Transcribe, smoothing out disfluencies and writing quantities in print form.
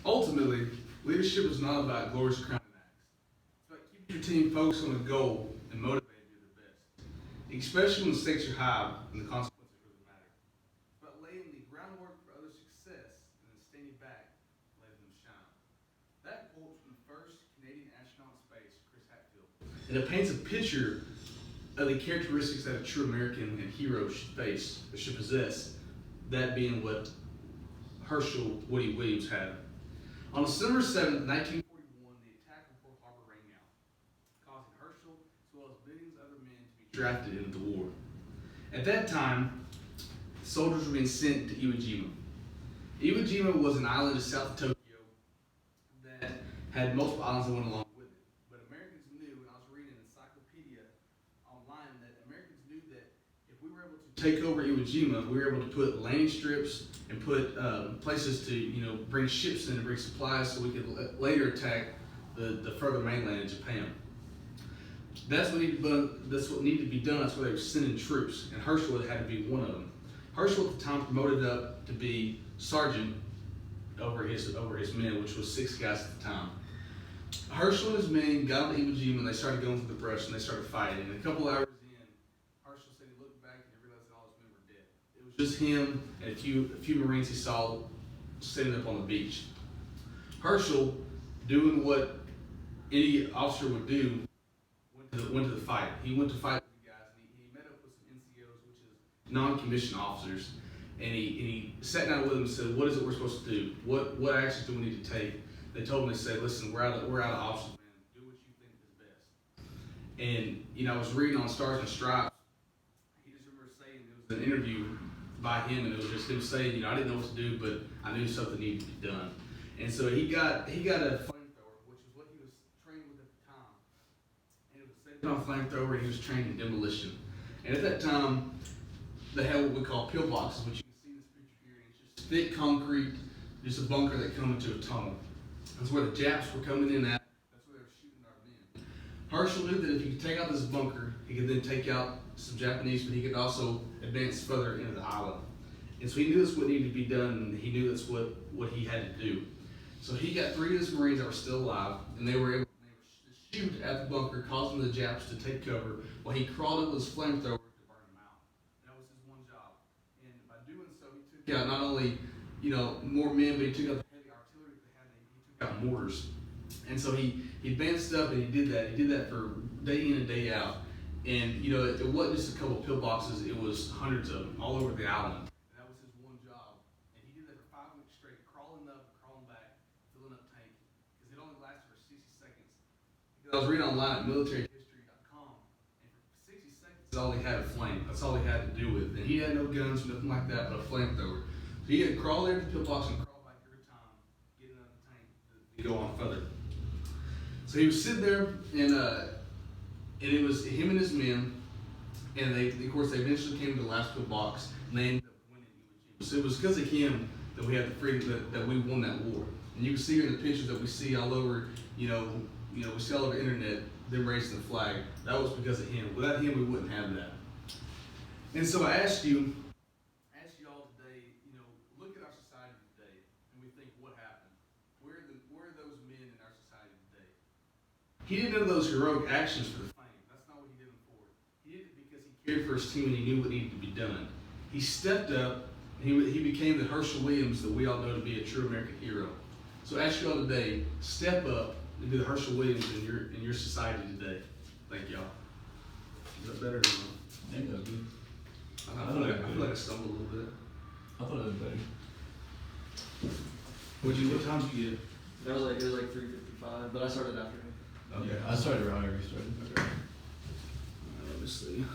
Ultimately, leadership is not about glorious crowning acts. It's about keeping your team focused on a goal and motivated to do their best, especially when the stakes are high and the consequences really matter. It's about laying the groundwork for other success and then standing back and letting them shine. That quote's from the first Canadian astronaut in space, Chris Hadfield. And it paints a picture of the characteristics that a true American and hero should face, or should possess, that being what Herschel Woody Williams had. On December 7th, 1941, the attack on Pearl Harbor rang out, causing Herschel as well as millions of other men to be drafted into the war. At that time, soldiers were being sent to Iwo Jima. Iwo Jima was an island just south of Tokyo that had multiple islands that went along with it. But Americans knew, and I was reading an encyclopedia online, that Americans knew that if we were able to take over Iwo Jima, we were able to put landing strips and put places to bring ships in and bring supplies so we could later attack the further mainland in Japan. That's what needed to be done. That's why they were sending troops, and Herschel had to be one of them. Herschel at the time promoted up to be sergeant over his men, which was 6 guys at the time. Herschel and his men got on Iwo Jima and they started going through the brush and they started fighting. And a couple hours in, Herschel said he looked back and he realized that all his men were dead. It was just him and a few Marines he saw sitting up on the beach. Herschel, doing what any officer would do, went to the fight. He went to fight with the guys, and he met up with some NCOs, which is non-commissioned officers, and he sat down with them and said, "What is it we're supposed to do? What actions do we need to take?" They told him, they said, "Listen, we're out of options, man. Do what you think is best." And I was reading on Stars and Stripes. He just remember saying, it was an interview by him, and it was just him saying, I didn't know what to do, but I knew something needed to be done. And so he got a flamethrower, which is what he was trained with at the time. And it was a same flamethrower, and he was trained in demolition. And at that time, they had what we call pillboxes, which you can see in this picture here. And it's just thick concrete, just a bunker that come into a tunnel. That's where the Japs were coming in at. That's where they were shooting our men. Herschel knew that if he could take out this bunker, he could then take out some Japanese, but he could also advance further into the island. And so he knew that's what needed to be done, and he knew that's what he had to do. So he got 3 of his Marines that were still alive, and they were able to shoot at the bunker, causing the Japs to take cover, while he crawled up with his flamethrower to burn them out. That was his one job. And by doing so, he took out not only more men, but he took out the heavy artillery that they had. He took out mortars. And so he advanced up, and he did that. He did that for day in and day out. And it wasn't just a couple of pillboxes; it was hundreds of them all over the island. And that was his one job. And he did that for 5 weeks straight, crawling up, crawling back, filling up tank, because it only lasted for 60 seconds. Because I was reading online at militaryhistory.com, and for 60 seconds, that's all he had a flame. That's all he had to do with it. And he had no guns, nothing like that, but a flamethrower. So he had to crawl there to the pillbox and crawl back every time, get another tank to go on further. So he was sitting there, and it was him and his men, and they eventually came to the last pillbox, and they ended up winning Iwo Jima. So it was because of him that we had the freedom, that we won that war. And you can see here in the pictures that we see all over, we see all over the internet, them raising the flag. That was because of him. Without him, we wouldn't have that. And so I asked y'all today, look at our society today, and we think, what happened? Where are those men in our society today? He didn't do those heroic actions for the fame. That's not what he did them for. He did it because he cared for his team and he knew what needed to be done. He stepped up, and he became the Herschel Williams that we all know to be a true American hero. So I ask you all today, step up and be the Herschel Williams in your society today. Thank y'all. Is that better? I think that was good. I feel like I stumbled a little bit. I thought it was better. What time did you get? It was like 3:55, but I started after him. Okay. I started around where you started. Okay. Let me see.